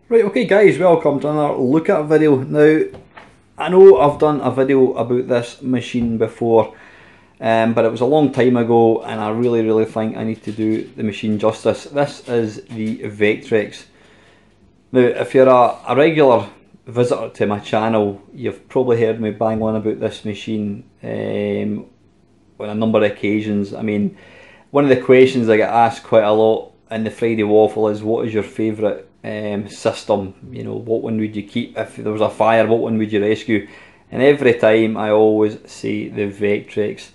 Right, okay guys, welcome to another look at video. Now, I know I've done a video about this machine before, but it was a long time ago and I really think I need to do the machine justice. This is the Vectrex. Now, if you're a regular visitor to my channel, you've probably heard me bang on about this machine on a number of occasions. I mean, one of the questions I get asked quite a lot in the Friday Waffle is, what is your favourite system? You know, what one would you keep if there was a fire? What one would you rescue? And every time I always say the Vectrex.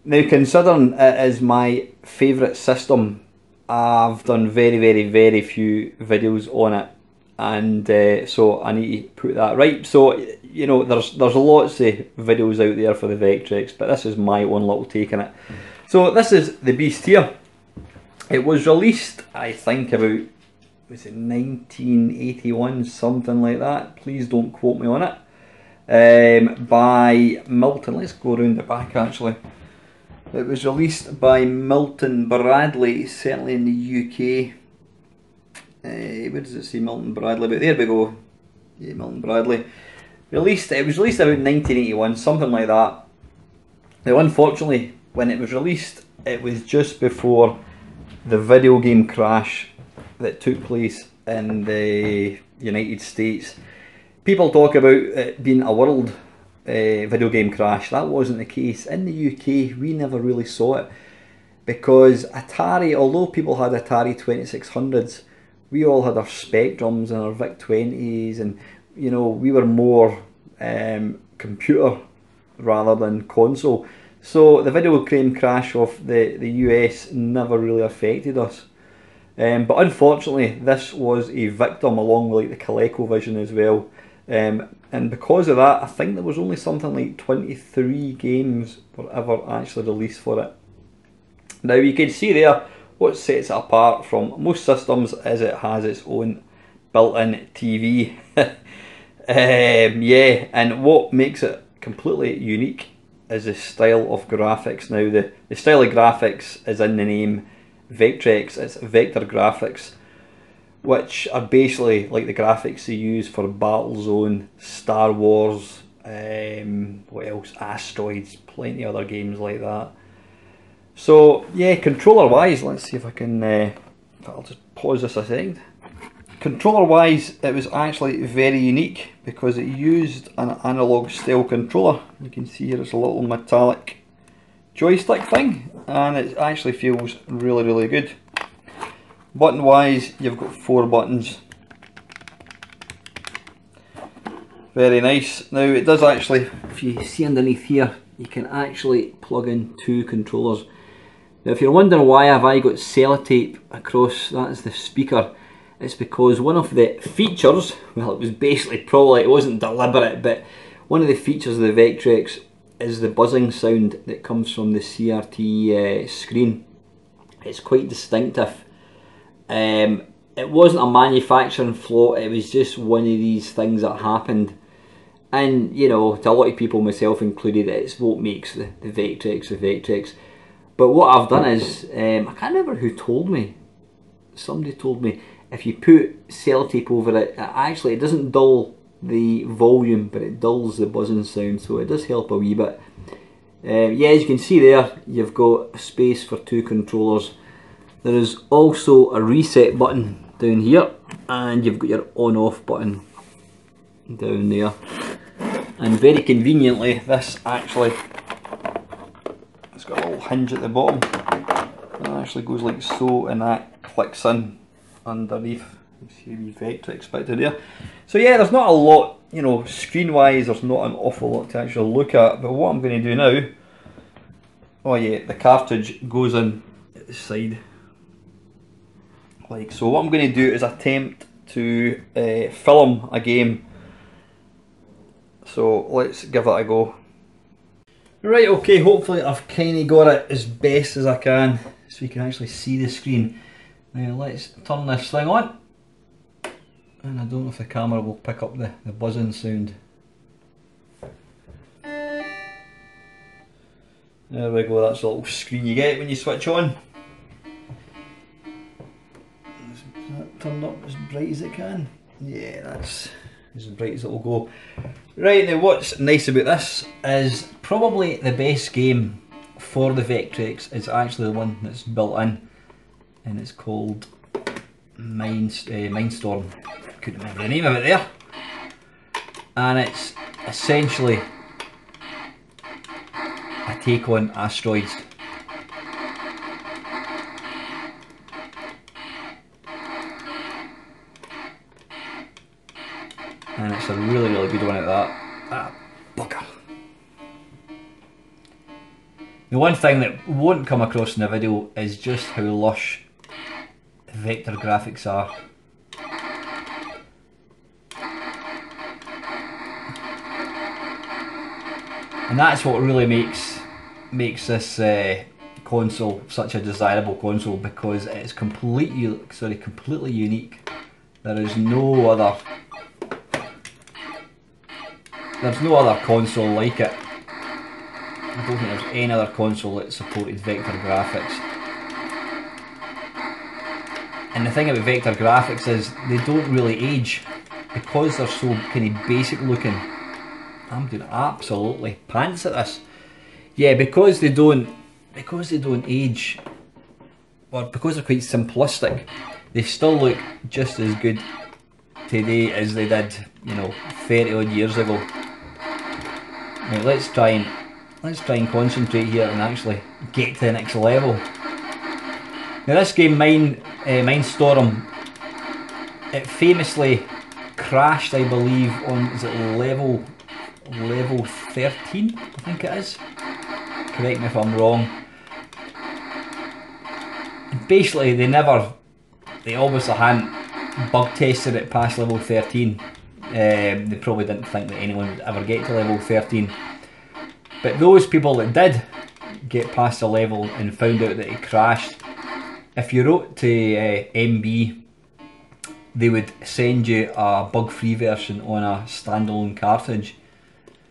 Now, considering it is my favourite system, I've done very few videos on it, and so I need to put that right. So, you know, there's lots of videos out there for the Vectrex, but this is my own little take on it. So this is the beast here. It was released, I think, about, was it 1981, something like that. Please don't quote me on it. By Milton. Let's go around the back actually. It was released by Milton Bradley, certainly in the UK. Where does it say Milton Bradley? But there we go. Yeah, Milton Bradley. It was released about 1981, something like that. Now, unfortunately, when it was released, it was just before the video game crash that took place in the United States. People talk about it being a world video game crash. That wasn't the case. In the UK, we never really saw it, because Atari, although people had Atari 2600s, we all had our Spectrums and our VIC-20s, and you know, we were more computer rather than console. So the video game crash of the US never really affected us. But unfortunately, this was a victim, along with like the ColecoVision as well. And because of that, I think there was only something like 23 games were ever actually released for it. Now, you can see there what sets it apart from most systems is it has its own built-in TV. Yeah, and what makes it completely unique is the style of graphics. Now, the style of graphics is in the name Vectrex. It's vector graphics, which are basically like the graphics they use for Battlezone, Star Wars, what else, Asteroids, plenty of other games like that. So yeah, controller wise, let's see if I can, I'll just pause this a second. Controller wise, it was actually very unique because it used an analog style controller. You can see here it's a little metallic joystick thing, and it actually feels really good. Button wise, you've got 4 buttons. Very nice. Now, it does actually, if you see underneath here, you can actually plug in 2 controllers. Now, if you're wondering why have I got sellotape across, that is the speaker, it's because one of the features, well, it was basically probably, it wasn't deliberate, but one of the features of the Vectrex is the buzzing sound that comes from the CRT screen. It's quite distinctive. It wasn't a manufacturing flaw, it was just one of these things that happened. And, you know, to a lot of people, myself included, it's what makes the Vectrex the Vectrex. But what I've done is, I can't remember who told me, somebody told me, if you put sellotape over it, actually it doesn't dull the volume, but it dulls the buzzing sound, so it does help a wee bit. Yeah, as you can see there, you've got a space for 2 controllers. There is also a reset button down here, and you've got your on-off button down there. And very conveniently, this actually, it's got a little hinge at the bottom. It actually goes like so, and that clicks in underneath. You see the Vectrex bit there. So yeah, there's not a lot, you know, screen-wise, there's not an awful lot to actually look at. But what I'm going to do now, oh yeah, the cartridge goes in at the side. Like so. What I'm going to do is attempt to film a game. So let's give it a go. Right, okay, hopefully I've kind of got it as best as I can so you can actually see the screen. Now let's turn this thing on. And I don't know if the camera will pick up the buzzing sound. There we go, that's the little screen you get when you switch on. Is that turned up as bright as it can? Yeah, that's as bright as it will go. Right, now what's nice about this is probably the best game for the Vectrex is actually the one that's built in, and it's called Mindstorm. Couldn't remember the name of it there. And it's essentially a take on asteroids. And it's a really, really good one at that. Ah, bugger. The one thing that won't come across in the video is just how lush vector graphics are. And that's what really makes this console such a desirable console, because it's completely unique. There is no other console like it. I don't think there's any other console that supported vector graphics. And the thing about vector graphics is they don't really age, because they're so kind of basic looking. I'm doing absolutely pants at this. Yeah, because they don't age, or because they're quite simplistic, they still look just as good today as they did, 30 odd years ago. Right, let's try and concentrate here and actually get to the next level. Now this game, Mindstorm, it famously crashed, I believe, on, is it level 13, I think it is. Correct me if I'm wrong. Basically, they obviously hadn't bug tested it past level 13. They probably didn't think that anyone would ever get to level 13. But those people that did get past the level and found out that it crashed, if you wrote to MB, they would send you a bug-free version on a standalone cartridge.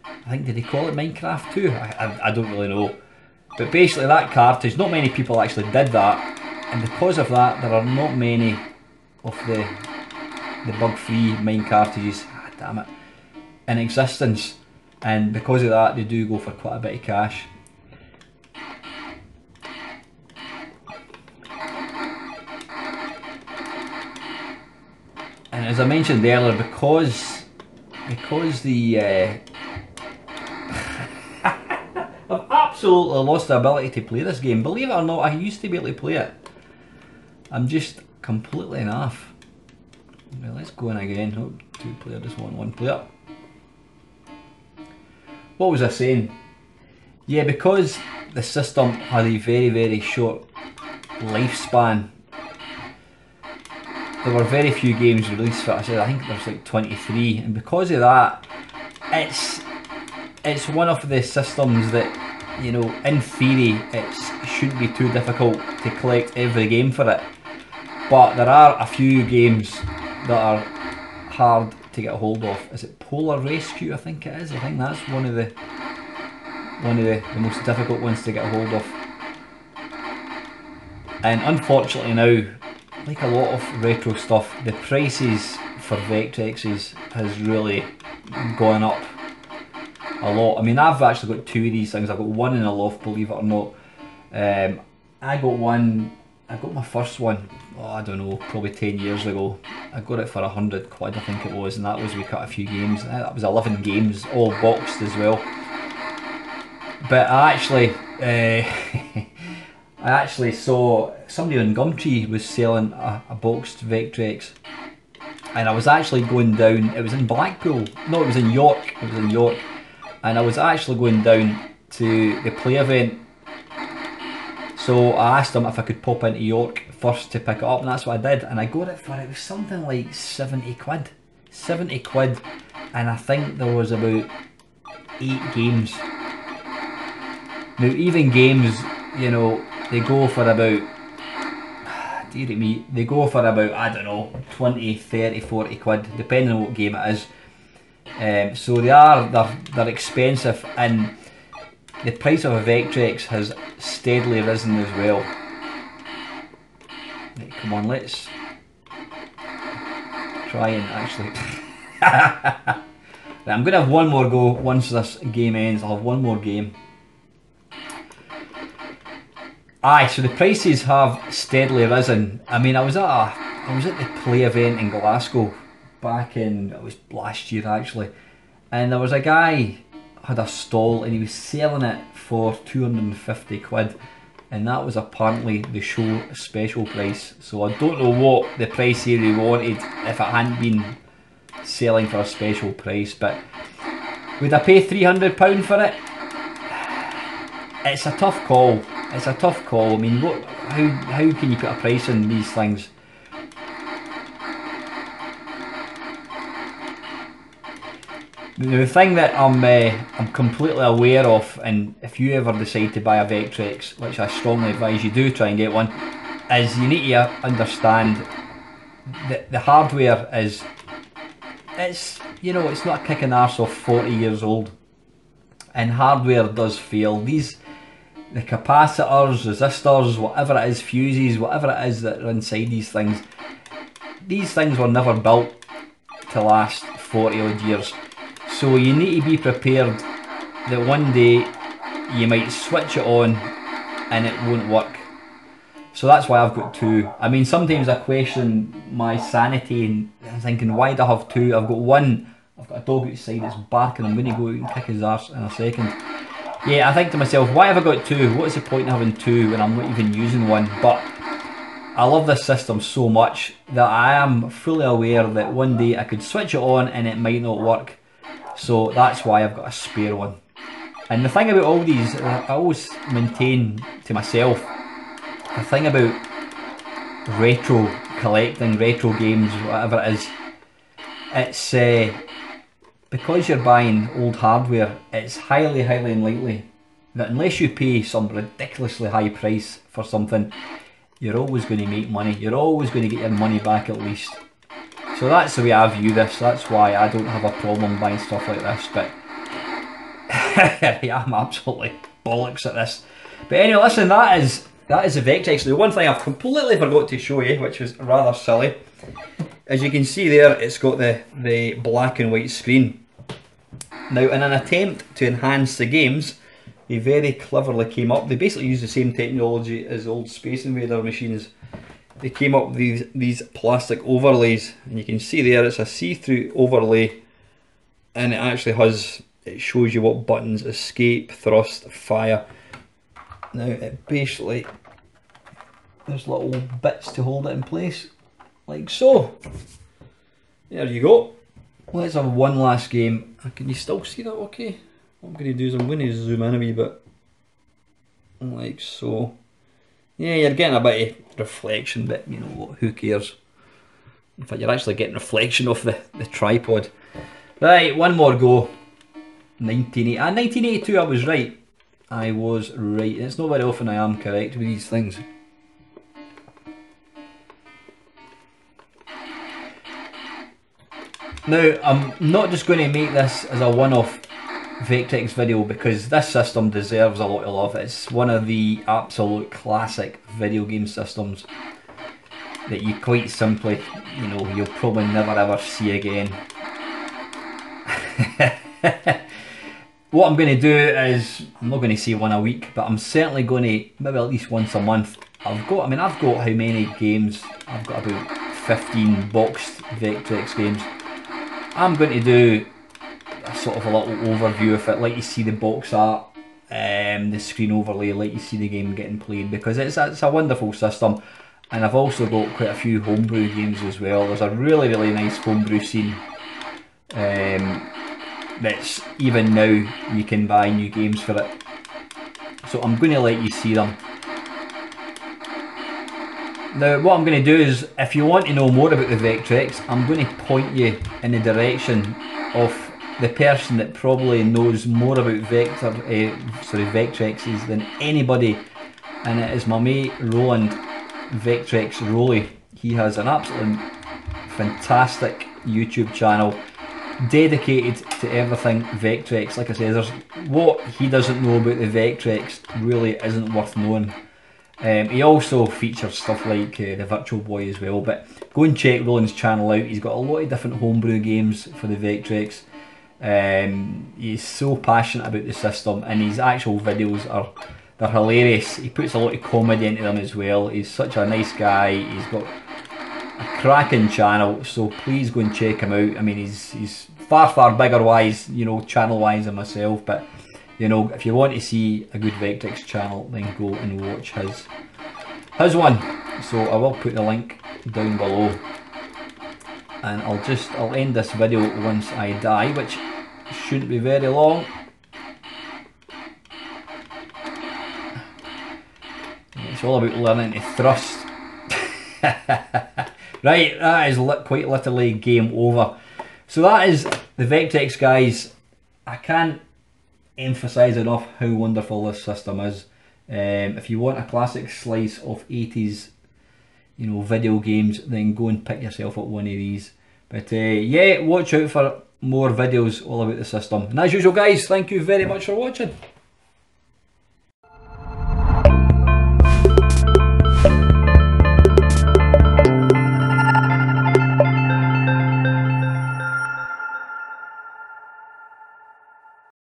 I think, did they call it Minecraft 2? I don't really know. But basically that cartridge, not many people actually did that, and because of that there are not many of the bug-free mine cartridges, damn it, in existence, and because of that they do go for quite a bit of cash. And as I mentioned earlier, because the I've absolutely lost the ability to play this game. Believe it or not, I used to be able to play it. I'm just completely naff. Well, let's go in again. Oh, 2 player, just want 1 player. What was I saying? Yeah, because the system had a very, very short lifespan, there were very few games released for it. I think there's like 23, and because of that, it's one of the systems that, in theory, it shouldn't be too difficult to collect every game for it. But there are a few games that are hard to get a hold of. Is it Polar Rescue? I think it is. I think that's one of the most difficult ones to get a hold of. And unfortunately now, like a lot of retro stuff, the prices for Vectrexes has really gone up a lot. I mean, I've actually got 2 of these things. I've got one in a loft, believe it or not. I got my first one, I don't know, probably 10 years ago. I got it for 100 quid, I think it was, and that was, we cut a few games. That was 11 games, all boxed as well. But I actually saw somebody on Gumtree was selling a boxed Vectrex, and I was actually going down, it was in Blackpool, no, it was in York, and I was actually going down to the play event. So I asked them if I could pop into York first to pick it up, and that's what I did, and I got it for, it was something like 70 quid. 70 quid, and I think there was about 8 games. Now even games, they go for about, dear me, they go for about, I don't know, 20, 30, 40 quid, depending on what game it is. So they're expensive, and the price of a Vectrex has steadily risen as well. Right, come on, let's try and actually... Right, I'm going to have one more go once this game ends. I'll have one more game. Aye, so the prices have steadily risen. I mean, I was at the Play event in Glasgow back in, it was last year actually, and there was a guy had a stall and he was selling it for 250 quid, and that was apparently the show special price. So I don't know what the price he wanted if it hadn't been selling for a special price, but would I pay £300 for it? It's a tough call. It's a tough call. I mean, how can you put a price on these things? The thing that I'm completely aware of, and if you ever decide to buy a Vectrex, which I strongly advise you do try and get one, is you need to understand that the hardware is, it's not kicking arse off 40 years old, and hardware does fail. The capacitors, resistors, whatever it is, fuses, whatever it is that are inside these things were never built to last 40 odd years. So you need to be prepared that one day you might switch it on and it won't work. So that's why I've got two. I mean, sometimes I question my sanity and I'm thinking, why do I have two? I've got one, I've got a dog outside that's barking, I'm going to go out and kick his arse in a second. Yeah, I think to myself, why have I got two? What is the point in having two when I'm not even using one? But I love this system so much that I am fully aware that one day I could switch it on and it might not work. So that's why I've got a spare one. And the thing about all these, I always maintain to myself, the thing about retro collecting, retro games, whatever it is, it's because you're buying old hardware, it's highly unlikely that unless you pay some ridiculously high price for something, you're always going to make money. You're always going to get your money back at least. So that's the way I view this. That's why I don't have a problem buying stuff like this. But yeah, I'm absolutely bollocks at this. But anyway, listen, that is the Vectrex. The one thing I've completely forgot to show you, which was rather silly, as you can see there, it's got the black and white screen. Now, in an attempt to enhance the games, they very cleverly came up. They basically use the same technology as old Space Invader machines. They came up with these plastic overlays, and you can see there it's a see-through overlay, and it actually it shows you what buttons: escape, thrust, fire. Now it basically, there's little bits to hold it in place, like so. There you go. Let's have one last game. Can you still see that okay? What I'm going to do is I'm going to zoom in a wee bit, like so. Yeah, you're getting a bit of reflection, but you know what, who cares? In fact, you're actually getting reflection off the tripod. Right, one more go. 1982, I was right. I was right. It's not very often I am correct with these things. Now, I'm not just going to make this as a one-off Vectrex video because this system deserves a lot of love. It's one of the absolute classic video game systems that you quite simply, you'll probably never ever see again. What I'm going to do is, I'm not going to say one a week, but I'm certainly going to, maybe at least once a month. I've got how many games? I've got about 15 boxed Vectrex games. I'm going to do a sort of a little overview of it, let you see the box art, the screen overlay, let you see the game getting played, because it's a wonderful system. And I've also got quite a few homebrew games as well. There's a really nice homebrew scene that's even now you can buy new games for it. So I'm going to let you see them. Now what I'm going to do is, if you want to know more about the Vectrex, I'm going to point you in the direction of the person that probably knows more about Vectrexes than anybody, and it is my mate Roland, Vectrex Rolly. He has an absolutely fantastic YouTube channel dedicated to everything Vectrex. Like I say, what he doesn't know about the Vectrex really isn't worth knowing. He also features stuff like the Virtual Boy as well, but go and check Roland's channel out. He's got a lot of different homebrew games for the Vectrex. He's so passionate about the system, and his actual videos they're hilarious. He puts a lot of comedy into them as well. He's such a nice guy. He's got a cracking channel, so please go and check him out. I mean, he's far bigger wise, you know, channel wise than myself, but you know, if you want to see a good Vectrex channel, then go and watch his one. So I will put the link down below, and I'll end this video once I die, which shouldn't be very long. It's all about learning to thrust. Right, that is quite literally game over. So that is the Vectrex, guys. I can't emphasise enough how wonderful this system is. If you want a classic slice of 80s, you know, video games, then go and pick yourself up one of these. But yeah, watch out for more videos all about the system. And as usual, guys, thank you very much for watching.